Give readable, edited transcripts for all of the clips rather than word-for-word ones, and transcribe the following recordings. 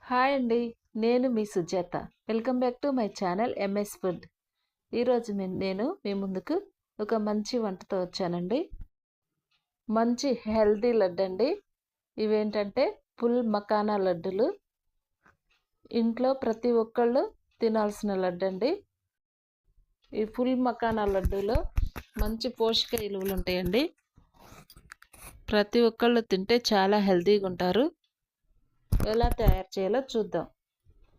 Hi అండి. నేను మీ Sujatha. Welcome back to my channel MS food. ఈరోజు నేను మీ ముందుకు ఒక మంచి వంటతో వచ్చానండి. మంచి హెల్తీ లడ్డు అండి. ఇవేంటంటే ఫుల్ మకానా లడ్డులు. ఇంట్లో ప్రతి ఒక్కళ్ళు తినాల్సిన లడ్డు అండి. ఈ ఫుల్ మకానా లడ్డూలో మంచి పోషక విలువలు ఉంటాయండి. ప్రతి ఒక్కళ్ళు తింటే చాలా హెల్తీగా ఉంటారు. ఎలా తయారు చేయాలో చూద్దాం.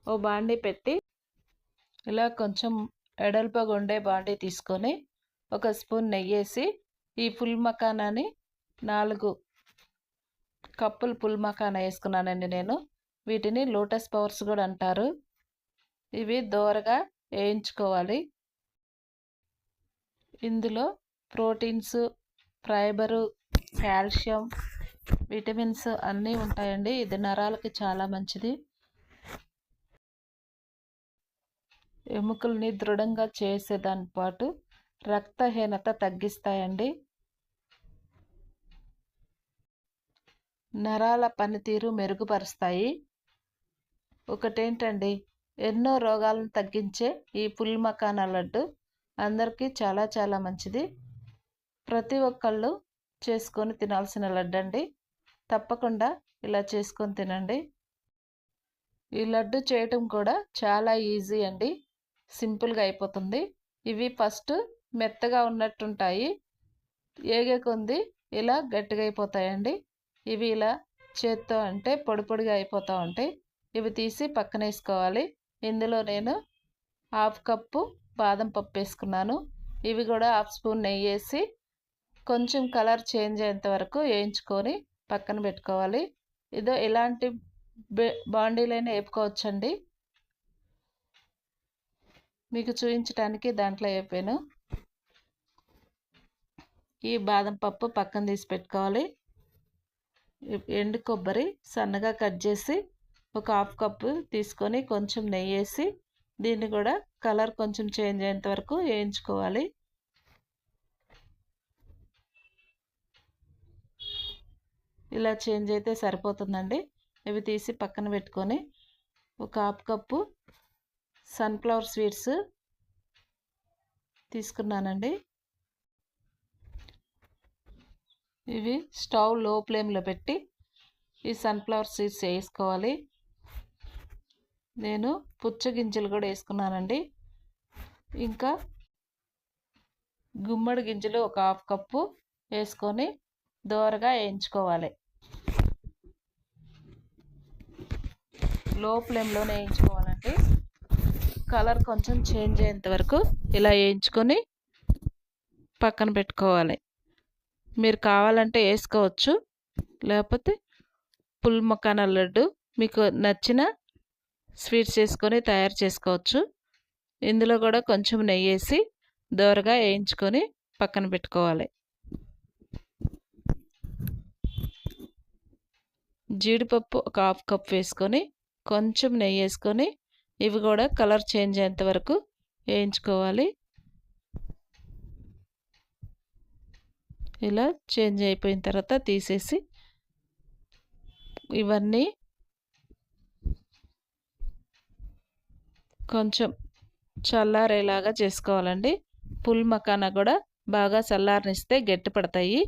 ఓ బాండీ పెట్టి ఇలా కొంచెం ఎడల్పుగా ఉండే బాండీ తీసుకొని ఒక స్పూన్ నెయ్యి వేసి ఈ ఫుల్ మకానాని 4 కప్పులు ఫుల్ మకానా వేసుకున్నానండి నేను. వీటిని లోటస్ పవర్స్ కూడా అంటారు. ఇవి దోరగా వేయించుకోవాలి. ఇందులో ప్రోటీన్స్, ఫైబరు, కాల్షియం, విటమిన్స్ అన్నీ ఉంటాయండి. ఇది నరాలకి చాలా మంచిది. ఎముకల్ని దృఢంగా చేసేదాని పాటు రక్తహీనత తగ్గిస్తాయండి. నరాల పనితీరు మెరుగుపరుస్తాయి. ఒకటేంటండి, ఎన్నో రోగాలను తగ్గించే ఈ ఫుల్ మకానా లడ్డు అందరికీ చాలా చాలా మంచిది. ప్రతి ఒక్కళ్ళు చేసుకొని తినాల్సిన లడ్డు అండి. తప్పకుండా ఇలా చేసుకొని తినండి. ఈ లడ్డు చేయటం కూడా చాలా ఈజీ అండి. సింపుల్గా అయిపోతుంది. ఇవి ఫస్ట్ మెత్తగా ఉన్నట్టుంటాయి. ఏగే కొంది ఇలా గట్టిగా అయిపోతాయండి. ఇవి ఇలా చేత్తో అంటే పొడి పొడిగా అయిపోతూ ఉంటాయి. ఇవి తీసి పక్కన వేసుకోవాలి. ఇందులో నేను 1/2 కప్పు బాదం పప్పు వేసుకున్నాను. ఇవి కూడా 1/2 స్పూన్ నెయ్యి వేసి కొంచెం కలర్ చేంజ్ అయ్యేంత వరకు వేయించుకొని పక్కన పెట్టుకోవాలి. ఇదో ఇలాంటి బాండీలైనా వేపుకోవచ్చండి. మీకు చూపించడానికి దాంట్లో వేపాను. ఈ బాదం పప్పు పక్కన తీసి పెట్టుకోవాలి. ఎండు కొబ్బరి సన్నగా కట్ చేసి ఒక 1/2 కప్పు తీసుకొని కొంచెం నెయ్యి వేసి దీన్ని కూడా కలర్ కొంచెం చేంజ్ అయ్యేంత వరకు వేయించుకోవాలి. ఇలా చేంజ్ అయితే సరిపోతుందండి. ఇవి తీసి పక్కన పెట్టుకొని ఒక 1/2 కప్పు సన్ఫ్లవర్ సీడ్స్ తీసుకున్నానండి. ఇవి స్టవ్ లో ఫ్లేమ్లో పెట్టి ఈ సన్ఫ్లవర్ సీడ్స్ వేసుకోవాలి. నేను పుచ్చగింజలు కూడా వేసుకున్నానండి. ఇంకా గుమ్మడి గింజలు ఒక 1/2 కప్పు వేసుకొని దోరగా వేయించుకోవాలి. లో ఫ్లేమ్లోనే వేయించుకోవాలండి. కలర్ కొంచెం చేంజ్ అయ్యేంత వరకు ఇలా వేయించుకొని పక్కన పెట్టుకోవాలి. మీరు కావాలంటే వేసుకోవచ్చు, లేకపోతే ఫుల్ మకానా లడ్డు మీకు నచ్చిన స్వీట్స్ వేసుకొని తయారు చేసుకోవచ్చు. ఇందులో కూడా కొంచెం నెయ్యి వేసి దోరగా వేయించుకొని పక్కన పెట్టుకోవాలి. జీడిపప్పు ఒక 1/2 కప్ వేసుకొని కొంచెం నెయ్యి వేసుకొని ఇవి కూడా కలర్ చేంజ్ అయ్యేంత వరకు వేయించుకోవాలి. ఇలా చేంజ్ అయిపోయిన తర్వాత తీసేసి ఇవన్నీ కొంచెం చల్లారేలాగా చేసుకోవాలండి. ఫుల్ మకానా కూడా బాగా చల్లారనిస్తే గట్టి పడతాయి.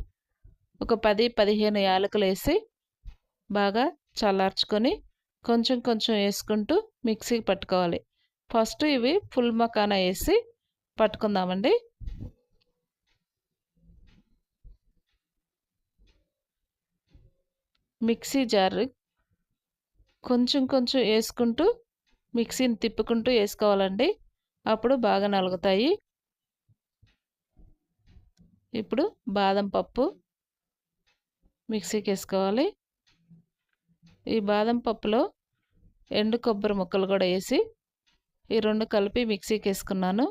ఒక 10-15 యాలకులు వేసి బాగా చల్లార్చుకొని కొంచెం కొంచెం వేసుకుంటూ మిక్సీకి పట్టుకోవాలి. ఫస్ట్ ఇవి ఫుల్ మకానా వేసి పట్టుకుందామండి. మిక్సీ జార్ కొంచెం కొంచెం వేసుకుంటూ మిక్సీని తిప్పుకుంటూ వేసుకోవాలండి. అప్పుడు బాగా నలుగుతాయి. ఇప్పుడు బాదం పప్పు మిక్సీకి వేసుకోవాలి. ఈ బాదం పప్పులో ఎండు కొబ్బరి ముక్కలు కూడా వేసి ఈ రెండు కలిపి మిక్సీకి వేసుకున్నాను.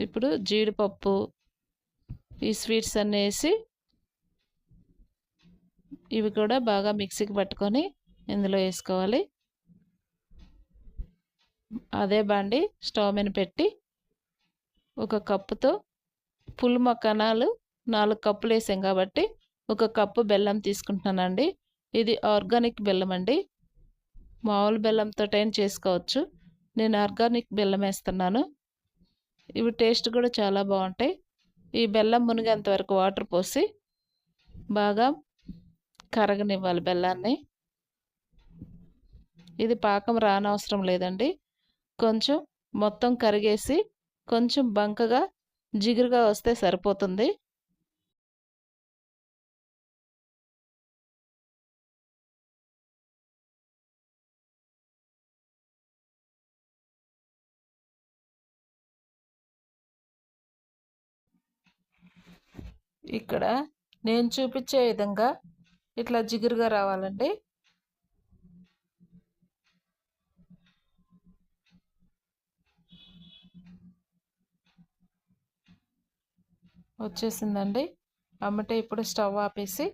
ఇప్పుడు జీడిపప్పు, ఈ స్వీట్స్ అన్నీ వేసి ఇవి కూడా బాగా మిక్సీకి పట్టుకొని ఇందులో వేసుకోవాలి. అదే బాండి స్టవ్ మీద పెట్టి ఒక కప్పుతో ఫుల్ మకానాలు 4 కప్పులు వేసాం కాబట్టి 1 కప్పు బెల్లం తీసుకుంటున్నానండి. ఇది ఆర్గానిక్ బెల్లం అండి. మామూలు బెల్లంతోటైనా చేసుకోవచ్చు. నేను ఆర్గానిక్ బెల్లం వేస్తున్నాను. ఇవి టేస్ట్ కూడా చాలా బాగుంటాయి. ఈ బెల్లం మునిగేంత వరకు వాటర్ పోసి బాగా కరగనివ్వాలి బెల్లాన్ని. ఇది పాకం రానవసరం లేదండి. కొంచెం మొత్తం కరిగేసి కొంచెం బంకగా జిగురుగా వస్తే సరిపోతుంది. ఇక్కడ నేను చూపించే విధంగా ఇట్లా జిగురుగా రావాలండి. వచ్చేసిందండి. అమ్మటే ఇప్పుడు స్టవ్ ఆపేసి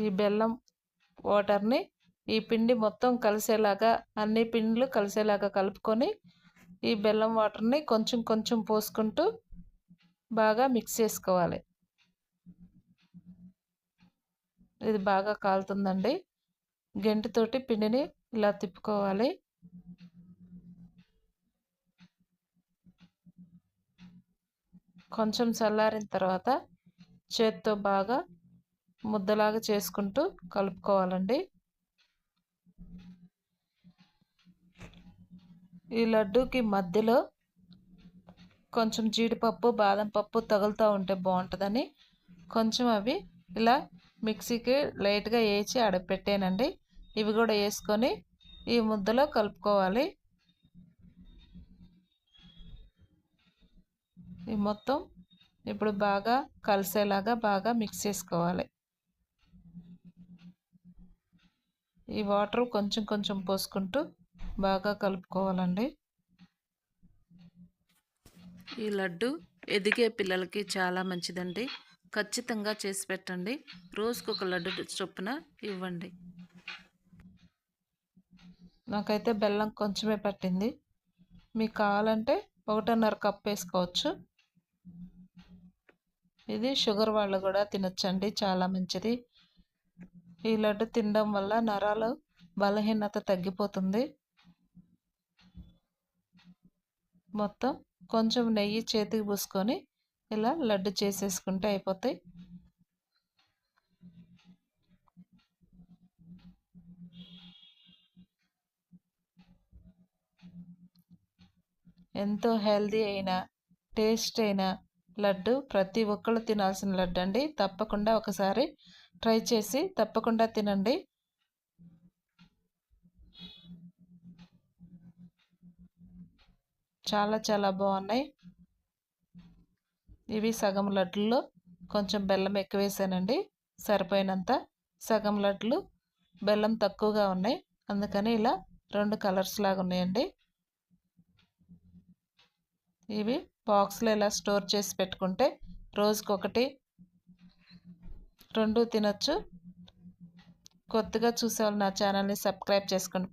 ఈ బెల్లం వాటర్ని ఈ పిండి మొత్తం కలిసేలాగా అన్ని పిండిలు కలిసేలాగా కలుపుకొని ఈ బెల్లం వాటర్ని కొంచెం కొంచెం పోసుకుంటూ బాగా మిక్స్ చేసుకోవాలి. ఇది బాగా కాలుతుందండి. గెంటితోటి పిండిని ఇలా తిప్పుకోవాలి. కొంచెం చల్లారిన తర్వాత చేత్తో బాగా ముద్దలాగా చేసుకుంటూ కలుపుకోవాలండి. ఈ లడ్డూకి మధ్యలో కొంచెం జీడిపప్పు బాదం పప్పు తగులుతూ ఉంటే బాగుంటుందని కొంచెం అవి ఇలా మిక్సీకి లైట్గా వేసి ఆడపెట్టానండి. ఇవి కూడా వేసుకొని ఈ ముద్దలో కలుపుకోవాలి. ఈ మొత్తం ఇప్పుడు బాగా కలిసేలాగా బాగా మిక్స్ చేసుకోవాలి. ఈ వాటర్ కొంచెం కొంచెం పోసుకుంటూ బాగా కలుపుకోవాలండి. ఈ లడ్డు ఎదిగే పిల్లలకి చాలా మంచిదండి. ఖచ్చితంగా చేసి పెట్టండి. రోజుకొక లడ్డు చొప్పున ఇవ్వండి. నాకైతే బెల్లం కొంచెమే పట్టింది. మీకు కావాలంటే 1.5 కప్ వేసుకోవచ్చు. ఇది షుగర్ వాళ్ళు కూడా తినొచ్చండి, చాలా మంచిది. ఈ లడ్డు తినడం వల్ల నరాలు బలహీనత తగ్గిపోతుంది. మొత్తం కొంచెం నెయ్యి చేతికి పూసుకొని ఇలా లడ్డు చేసేసుకుంటే అయిపోతాయి. ఎంతో హెల్దీ అయిన టేస్ట్ అయిన లడ్డు, ప్రతి ఒక్కళ్ళు తినాల్సిన లడ్డు అండి. తప్పకుండా ఒకసారి ట్రై చేసి తప్పకుండా తినండి. చాలా చాలా బాగున్నాయి. ఇవి సగం లడ్డుల్లో కొంచెం బెల్లం ఎక్కువ వేసానండి, సరిపోయినంత. సగం లడ్లు బెల్లం తక్కువగా ఉన్నాయి, అందుకని ఇలా 2 కలర్స్ లాగా ఉన్నాయండి. ఇవి బాక్స్లో ఇలా స్టోర్ చేసి పెట్టుకుంటే రోజుకొకటి 2 తినొచ్చు. కొత్తగా చూసేవాళ్ళు నా ఛానల్ని సబ్స్క్రైబ్ చేసుకోండి.